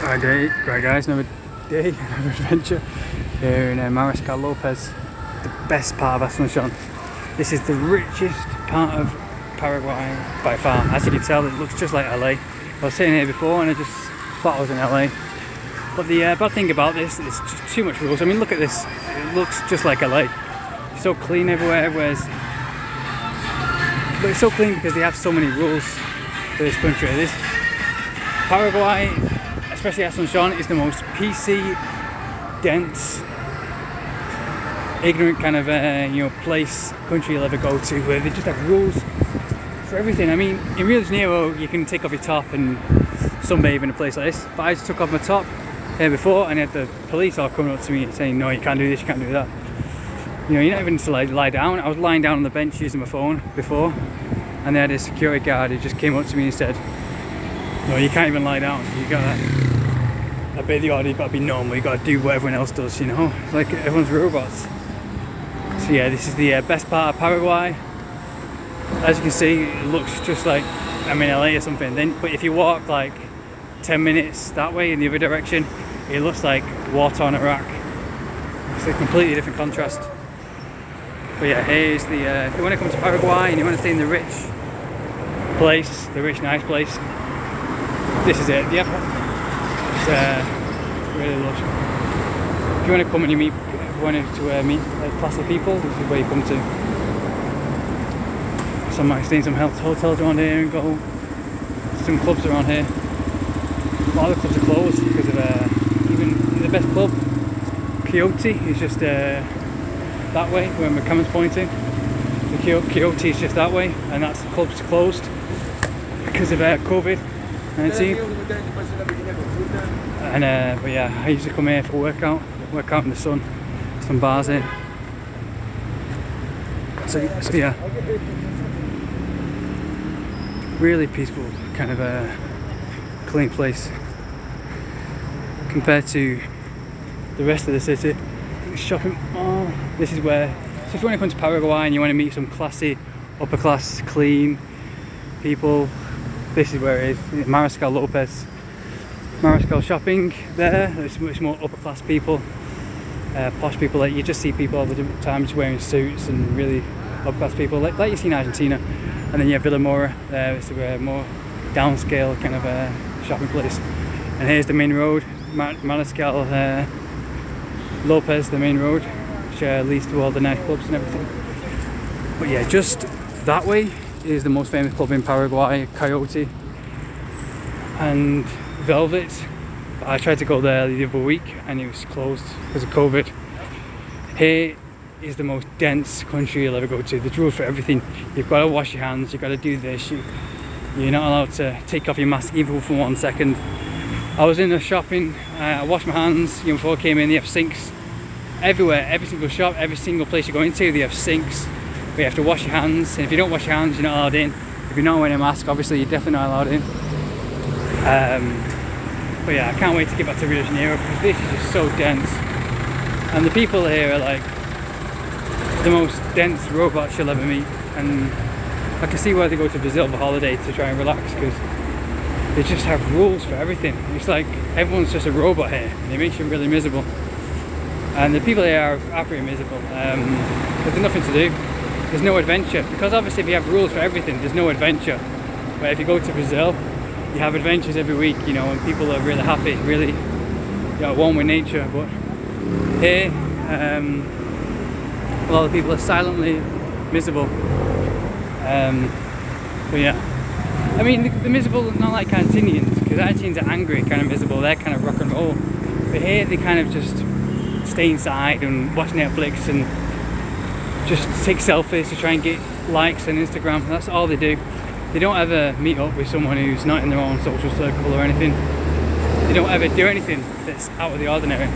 Right guys, another day, another adventure here in Mariscal, Lopez, the best part of Asuncion. This is the richest part of Paraguay by far. As you can tell, it looks just like LA. I was sitting here before and I just thought I was in LA. But the bad thing about this is just too much rules. I mean, look at this, it looks just like LA. It's so clean everywhere, but it's so clean because they have so many rules for this country. This Paraguay, especially Asuncion, is the most PC, dense, ignorant kind of country you'll ever go to, where they just have rules for everything. I mean, in Rio de Janeiro you can take off your top and sunbathe in a place like this, but I just took off my top here before and I had the police all coming up to me and saying, no, you can't do this, you can't do that. You know, you're not even to lie down. I was lying down on the bench using my phone before, and they had a security guard who just came up to me and said, no, you can't even lie down, you gotta obey the order, you've got to be normal, you've got to do what everyone else does, you know, like everyone's robots. So yeah, this is the best part of Paraguay. As you can see, it looks just like I'm in LA or something. But if you walk like 10 minutes that way in the other direction, it looks like war-torn Iraq. It's a completely different contrast. But yeah, here's the if you want to come to Paraguay and you want to stay in the rich place, the rich nice place, this is it. It's really lush. If you want to come and you meet classy people, this is where you come to. Some might stay in some hotels around here and go some clubs around here. A lot of the clubs are closed because of even the best club, Quixote, is just that way where my camera's pointing. The Quixote is just that way, and that's the club's closed because of COVID-19. And but yeah, I used to come here for work out in the sun. Some bars here. So yeah, really peaceful, kind of a clean place compared to the rest of the city. Shopping mall. This is where. So if you want to come to Paraguay and you want to meet some classy, upper class, clean people, this is where it is. Mariscal, Lopez. Mariscal shopping there. It's much more upper class people, posh people. Like you just see people all the time just wearing suits and really upper class people, like you see in Argentina. And then you have Villa Mora there. It's a more downscale kind of shopping place. And here's the main road, Mariscal, Lopez, the main road, which leads to all the nightclubs and everything. But yeah, just that way is the most famous club in Paraguay, Coyote and Velvet. I tried to go there the other week and it was closed because of COVID. Here is the most dense country you'll ever go to. There's rules for everything. You've got to wash your hands, you've got to do this, you're not allowed to take off your mask even for 1 second. I was in the shopping, I washed my hands, before I came in. They have sinks everywhere, every single shop, every single place you go into, they have sinks where you have to wash your hands, and if you don't wash your hands, you're not allowed in. If you're not wearing a mask, obviously you're definitely not allowed in. But yeah, I can't wait to get back to Rio de Janeiro because this is just so dense. And the people here are like the most dense robots you'll ever meet. And I can see why they go to Brazil for holiday to try and relax, because they just have rules for everything. It's like everyone's just a robot here, and it makes you really miserable. And the people here are pretty miserable. There's nothing to do. There's no adventure, because obviously if you have rules for everything, there's no adventure. But if you go to Brazil, you have adventures every week, and people are really happy, really one with nature. But here, a lot of people are silently miserable. But yeah, I mean, the miserable, not like Argentinians, because Argentinians are angry, kind of miserable. They're kind of rock and roll. But here, they kind of just stay inside and watch Netflix and just take selfies to try and get likes on Instagram. That's all they do. They don't ever meet up with someone who's not in their own social circle or anything. They don't ever do anything that's out of the ordinary.